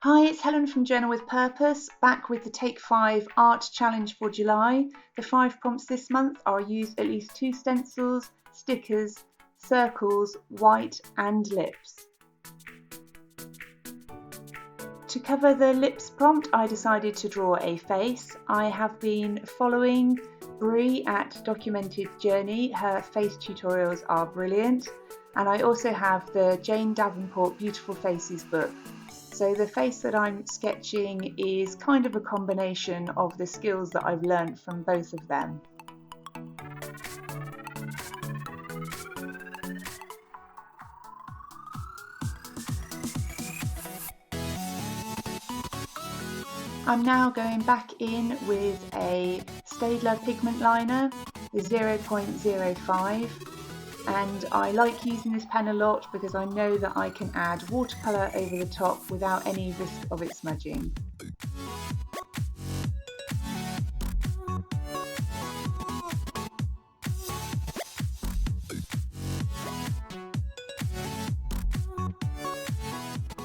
Hi, it's Helen from Journal with Purpose, back with the Take 5 Art Challenge for July. The 5 prompts this month are use at least 2 stencils, stickers, circles, white and lips. To cover the lips prompt, I decided to draw a face. I have been following Brie at Documented Journey. Her face tutorials are brilliant. And I also have the Jane Davenport Beautiful Faces book. So the face that I'm sketching is kind of a combination of the skills that I've learned from both of them. I'm now going back in with a Staedtler pigment liner, the 0.05, and I like using this pen a lot because I know that I can add watercolour over the top without any risk of it smudging.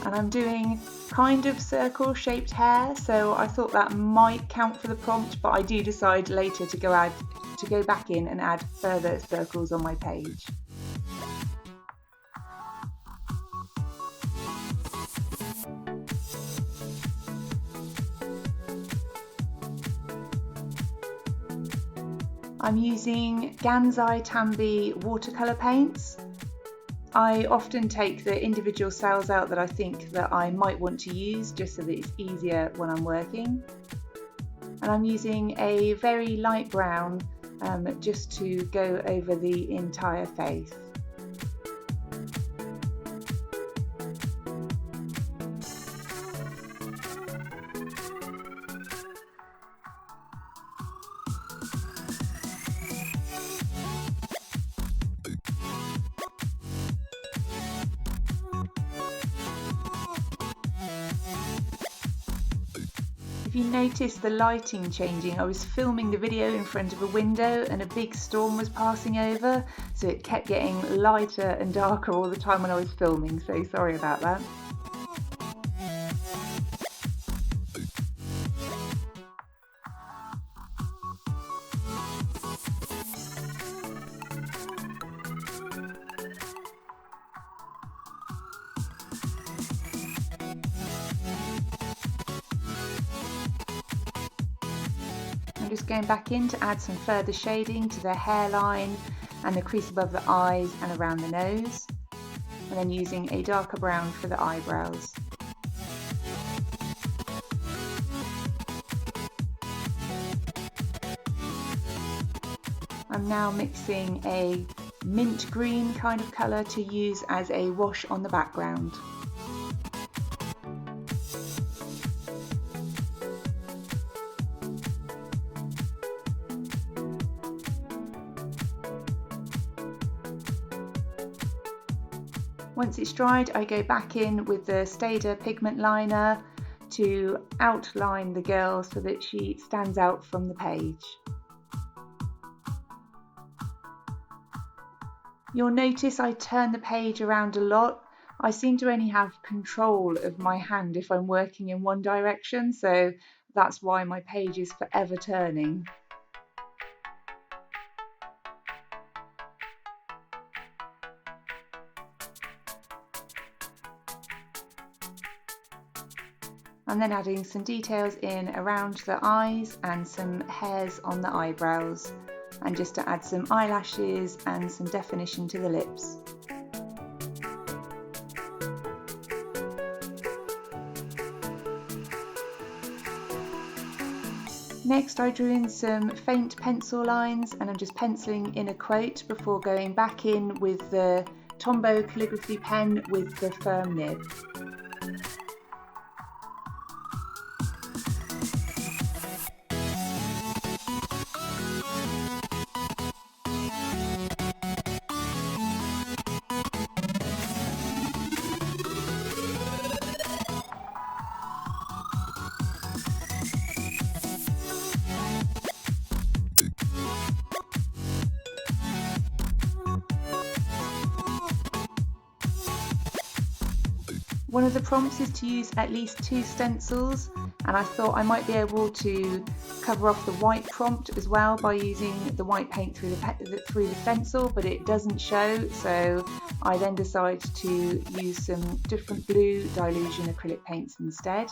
And I'm doing kind of circle shaped hair, so I thought that might count for the prompt, but I do decide later to go back in and add further circles on my page. I'm using Gansai Tambi watercolour paints. I often take the individual cells out that I think that I might want to use just so that it's easier when I'm working. And I'm using a very light brown just to go over the entire face. If you notice the lighting changing, I was filming the video in front of a window and a big storm was passing over, so it kept getting lighter and darker all the time when I was filming, so sorry about that. I'm just going back in to add some further shading to the hairline and the crease above the eyes and around the nose, and then using a darker brown for the eyebrows. I'm now mixing a mint green kind of colour to use as a wash on the background. Once it's dried, I go back in with the Staedtler pigment liner to outline the girl so that she stands out from the page. You'll notice I turn the page around a lot. I seem to only have control of my hand if I'm working in one direction, so that's why my page is forever turning. I'm then adding some details in around the eyes and some hairs on the eyebrows, and just to add some eyelashes and some definition to the lips. Next I drew in some faint pencil lines, and I'm just penciling in a quote before going back in with the Tombow calligraphy pen with the firm nib. One of the prompts is to use at least 2 stencils, and I thought I might be able to cover off the white prompt as well by using the white paint through the stencil, but it doesn't show, so I then decided to use some different blue Dylusion acrylic paints instead.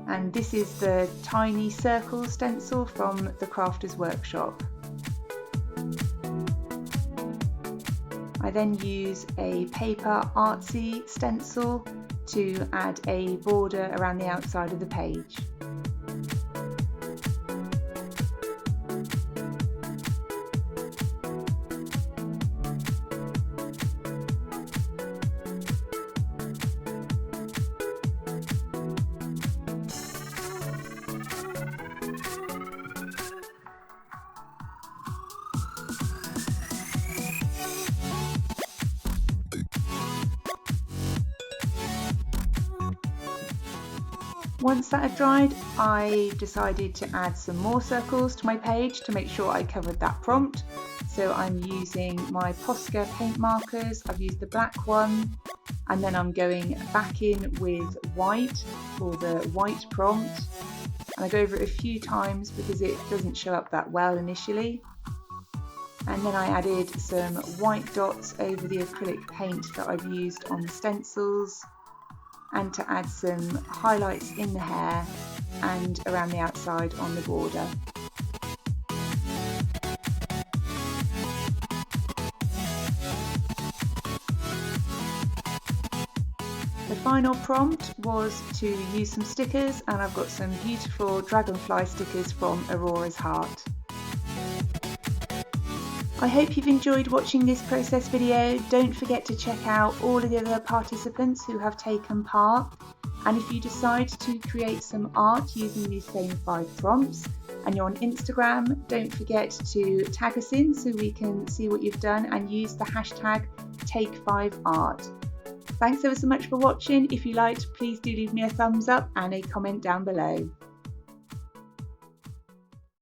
And this is the tiny circle stencil from the Crafters Workshop. I then use a paper artsy stencil to add a border around the outside of the page. Once that had dried, I decided to add some more circles to my page to make sure I covered that prompt. So I'm using my Posca paint markers. I've used the black one, and then I'm going back in with white for the white prompt. And I go over it a few times because it doesn't show up that well initially. And then I added some white dots over the acrylic paint that I've used on the stencils, and to add some highlights in the hair and around the outside on the border. The final prompt was to use some stickers, and I've got some beautiful dragonfly stickers from Aurora's Heart. I hope you've enjoyed watching this process video. Don't forget to check out all of the other participants who have taken part. And if you decide to create some art using these same 5 prompts and you're on Instagram, don't forget to tag us in so we can see what you've done, and use the hashtag Take5Art. Thanks ever so much for watching. If you liked, please do leave me a thumbs up and a comment down below.